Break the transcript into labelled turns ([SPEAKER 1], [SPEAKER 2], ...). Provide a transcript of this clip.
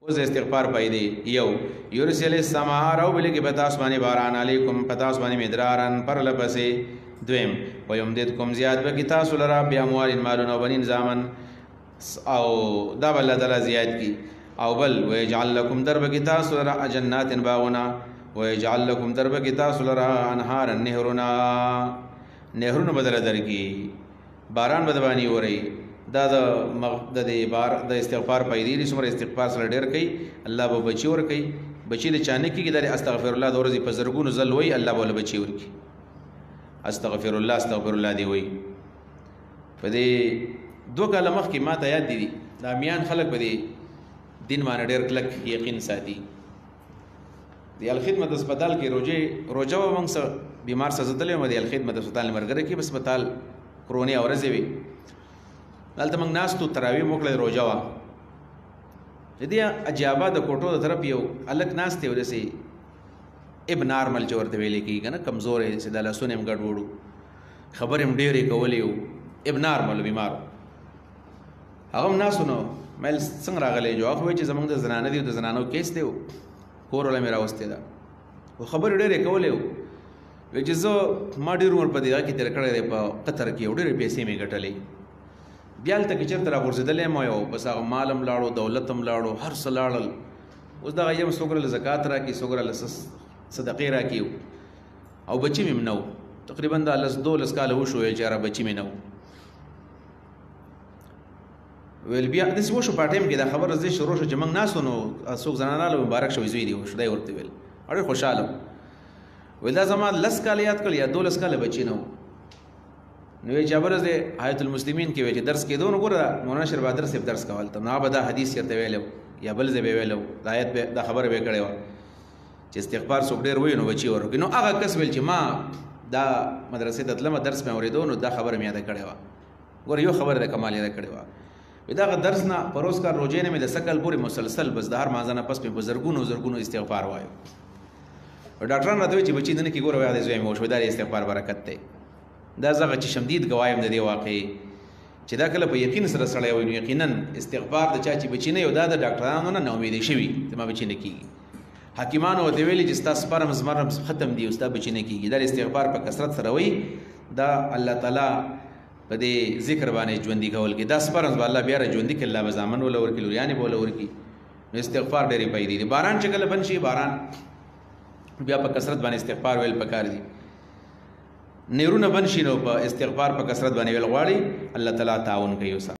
[SPEAKER 1] اوس استغفار پیدا یو یورسل السماء راو بلی کې پتا اسمانه باران علیکم پتا اسمانه مدرارن پر لپسې دویم ويمددکم زیاد به کی تاسو لرا بیا اموال مالون او بنین زامن او دا بل تعالی زیاد کی او بل ويجعل لكم درب کی تاسو لرا جنات باغنا ويجعل لكم درب کی تاسو لرا انهار نهرنا نهرونه بدل درکی باران بدبانی وری دا د بار د استغفار پیدا دي څومره استغفار سره ډیر کوي الله به بچي ور کوي بچي د چانه کې د استغفر الله د ورځې په زرګونو ځل وای الله به بچي ور کوي استغفر الله دی وای په دې دوه کاله مخکې ما ته یاد دي دا میان خلک په دې دین باندې ډیر کلک یقین ساتي دی الخدمت هسپتال کې روجه و موږ سره بیمار سزدلې مې دی الخدمت هسپتال مرګره کې هسپتال کرونی اورځي وي دلته موږ ناستو تراویح موکړه روجه وا دې اجابه د کوټو د طرف یو الک ناستې ورسي ابن نارمل چې ورته ویلې کېږي کنه کمزورې سي د لاسونه هم ګډ وړو خبرې هم ډېرې کولې ابن نارمل بیمار هغه هم ناسو نو مل څنګه راغلی جواب وایي چې زمونږ د زنانه دي د زنانو کیس دی کور ولا مې راوستې ده خو خبرې ډېرې کولې وایي چې زه ما ډېر عمر په دې کې تېر کړی دی په قطر کې ډېرې پیسې مې ګټلې بیا هلته کې چېرته راغورځېدلی یم یو بس هغه مال هم لاړو دولت هم لاړو هر څه لاړل اوس دغه یم څوک راله زکات راکړي څوک راله صدقې راکړي او بچي مې هم نه و تقریبا دا 12 کاله وشو چې یاره بچي مې نه و ویل بیا داسې وشو په ټایم کې دا خبره زه شروع شو چې موږ ناستو نو څوک زنانه مبارک شوی زوی دی خدای ورته ویل ډېر خوشحاله ویل دا زما 10 کاله یاد کړل یا 12 کاله بچي نه و نو یې جابرز د آیت المسلمین کې وی چې درس کې دون ګوره مولانا شیر بهادر صاحب درس کول ته نو به دا حدیث چرته ویلو یا بل ځای به ویلو د آیت به دا خبره به کړې و چې استغفار څوک ډېر وایي نو بچي ورکړي نو هغه کس ویل چې ما دا مدرسې ته تلم درس مې اورېدو نو دا خبره مې یاد کړې وه ګوره یو خبره د کمال یاد کړې وه دا درس نه پروز کار روزې نه مې د سکل پورې مسلسل بس د هر مازنه پس په زرګونو استغفار وایو ډاکټران راته وایي چې بچي دنه کې ګوره وایي د زوی مو شو دا استغفار برکت دی دا زغه چې شمدید گوایم د دې واقعي چې دا کله په یقین سره سړی وي نو یقینا استغفار د چا چې بچی نه یو دا د ډاکټرانو نه امیدې شوي چې ما بچی نه کیږي حکیمانو ورته ویلي چې ستا سپرم زمرم ختم دی او ستا بچی نه کیږي دا استغفار په کثرت سره وي دا الله تعالی په دې ذکر باندې ژوندي کول کې دا سپرم به الله بیا ژوندي کړي الله به زامن ولا ورکړي لوریانې به ولا ورکړي نو استغفار ډېرې پیدا دي باران چې کله بنشي باران بیا په کثرت باندې استغفار ویل پکار دي نیرونه بنشي نو په استغفار په کثرت باندې ویل غواړي الله تعالی تعاون کوي